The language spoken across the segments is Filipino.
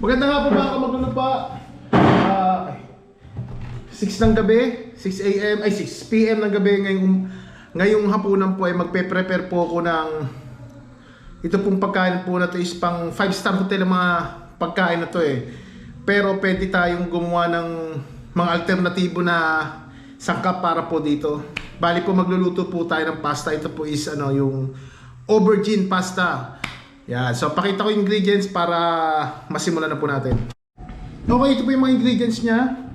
Maganda nga po mga kamagulo pa. 6 ng gabi, 6 AM, ay 6 PM ng gabi ngayong hapunan po ay magpe-prepare po ako ng ito pong pagkain po na to is pang 5-star hotel ang mga pagkain na to eh. Pero pwede tayong gumawa ng mga alternatibo na sangkap para po dito. Bali po magluluto po tayo ng pasta. Ito po is yung aubergine pasta. Yan. So pakita ko yung ingredients para masimulan na po natin. Okay, ito po yung mga ingredients niya.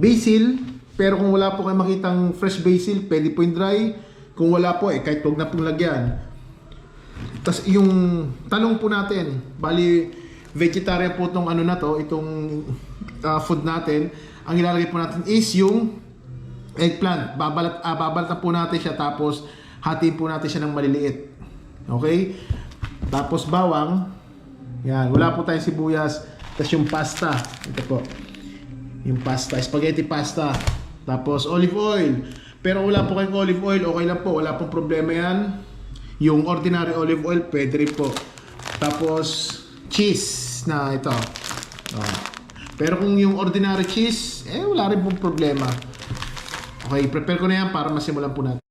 Basil, pero kung wala po kayo makitang fresh basil, pwede po yung dry. Kung wala po kahit huwag na pong lagyan. Tapos yung talong po natin, bali vegetarian po itong itong food natin. Ang ilalagay po natin is yung eggplant. Babalatan po natin siya, tapos hatiin po natin siya ng maliliit. Okay? Tapos bawang. Yan, wala po tayong sibuyas. Tapos yung pasta. Ito po. Yung pasta, spaghetti pasta. Tapos olive oil. Pero wala po kayong olive oil, okay lang po, wala pong problema yan. Yung ordinary olive oil, pwede rin po. Tapos cheese na ito. Pero kung yung ordinary cheese, wala rin pong problema. Okay, prepare ko na yan para masimulan po natin.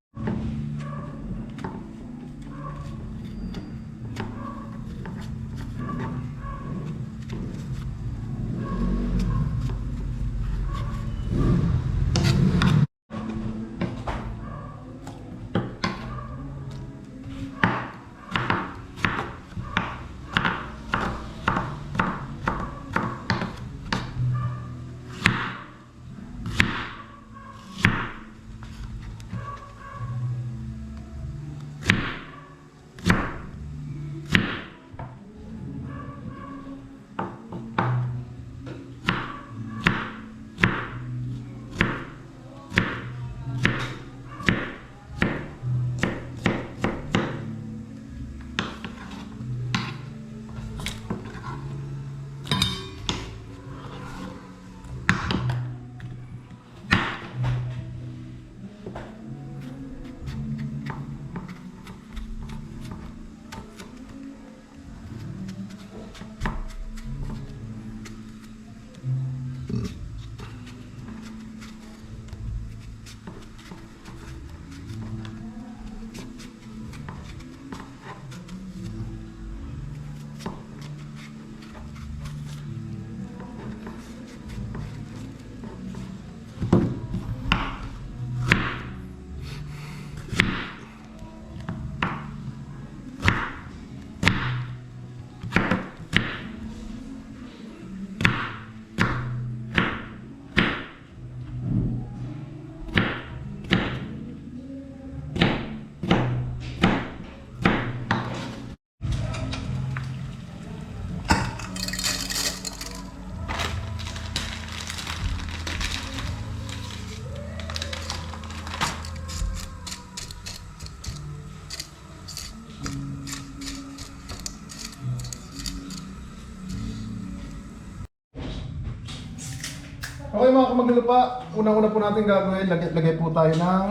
Okay mga kamagulo pa, unang-una po natin gagawin, lagay po tayo ng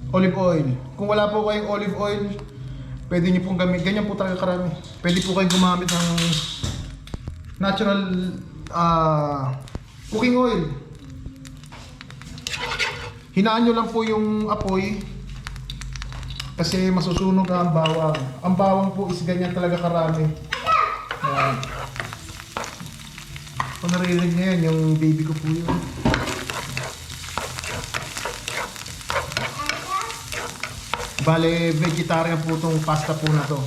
olive oil. Kung wala po kayong olive oil, pwede nyo pong gamit, ganyan po talaga karami. Pwede po kayong gumamit ng natural cooking oil. Hinaan nyo lang po yung apoy kasi masusunog ang bawang. Ang bawang po is ganyan talaga karami. Ayan. Kung naririnig niya yan, yung baby ko po yun. Bale, vegetarian po itong pasta po na to.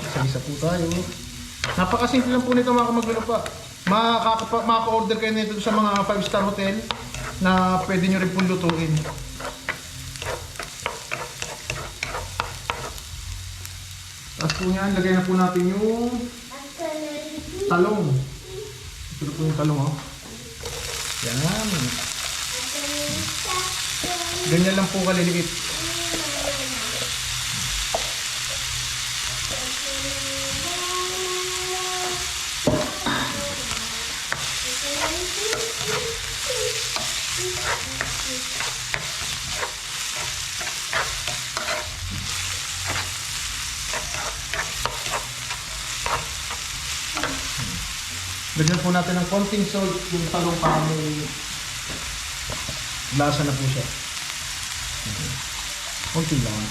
Isa-isa po tayo. Napakasimple lang po nito mga kamagulo pa. Makaka-order kayo nito sa mga 5-star hotel na pwede nyo rin pong lutuin. Tapos po yan, lagay na po natin yung talong. Ito po yung talong, oh. Yan. Ganyan lang po kaliliit. Lagyan po natin ng konting salt yung talong para may lasa na po siya. Konti lang.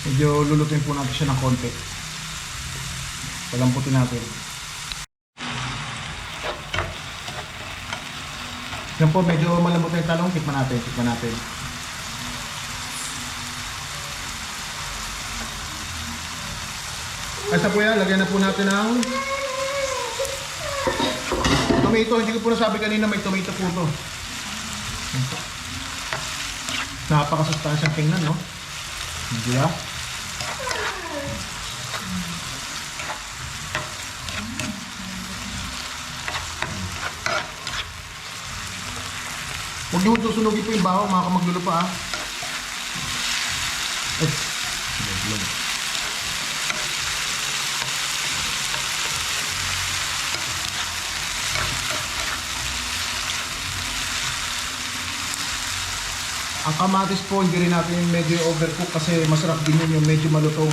Medyo lulutuin po natin siya ng konti. Palamputin natin. Yan po, medyo malambot na yung talong. Tikman natin, tikman natin. Basta po yan, lagyan na po natin ng tomato. Hindi ko po nasabi kanina may tomato po ito. Napakasustansyang tingnan, no? Hindi ba? Huwag niyo susunugin po yung baho, mga kamagulo pa, ah. Ang kamatis po, hindi rin natin yung medyo overcook kasi masarap din yun yung medyo malutong.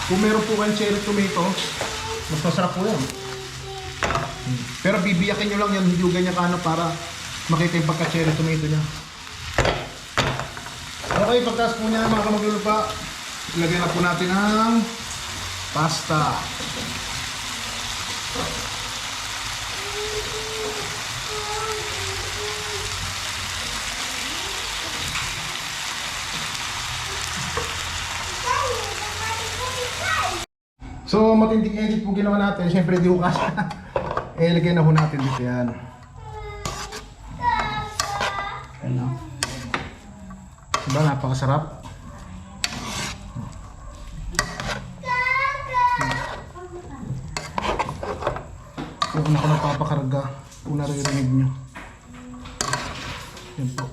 Kung meron po kayong cherry tomato, mas masarap po yan. Pero bibiyakin nyo lang yan, hindi ganyan ka para makita yung pagka-cherry tomato niya. Okay, pagkas po niya mga kamaglulupa, ilagay na po natin ang pasta. So, matinding edit po ginawa natin. Siyempre, di ko kasi. Ilagay na po natin dito yan. Ano? Diba, napakasarap. Kung ako nagpapakarga, kung naririnig nyo. Yan po.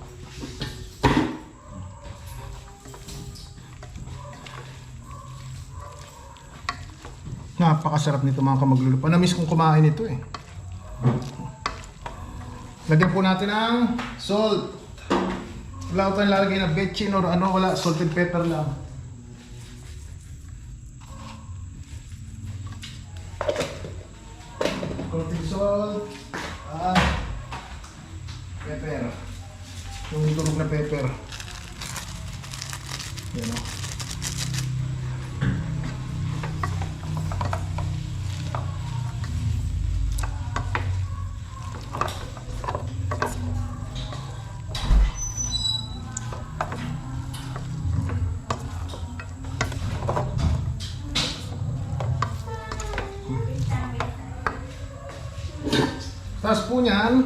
Napakasarap nito mga kamaglulupa. Na-miss kong kumain ito eh. Lagyan po natin ng salt. Wala ko tayong lalagay na betchin or ano, wala. Salt and pepper lang. Konting salt. At pepper. Yung durog na pepper. Yan o. Tapos po niyan,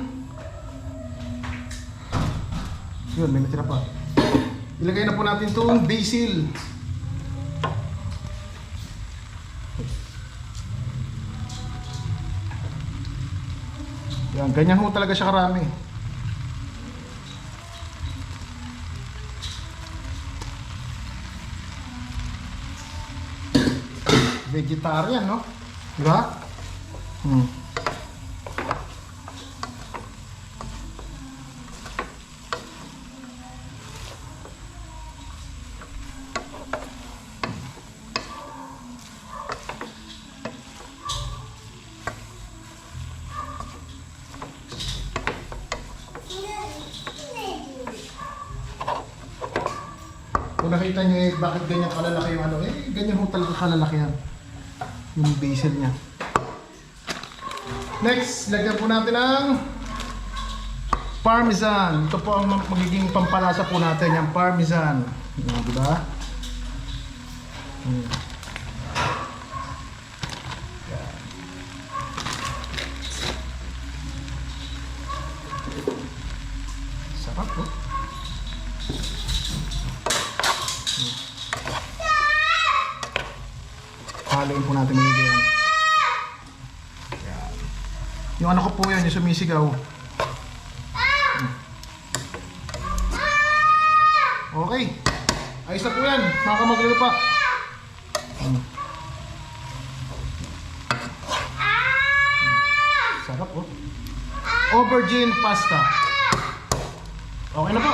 yun, may natira pa. Ilagay na po natin itong basil. Yan, ganyan ho talaga siya karami. Vegetarian, no? Diba? Kung nakita nyo eh, bakit ganyan kalalaki yung ano, eh, ganyan ho talaga kalalaki yan. Yung basil niya. Next, lagyan po natin ang parmesan. Ito po ang magiging pampalasa po natin, yung parmesan. Diba? Haluin po natin maigi yan. Yan. Yung ano ko po yan, yung sumisigaw. Okay. Ayos na po yan, mga kamaglilo pa. Sarap oh. Aubergine pasta. Okay na po.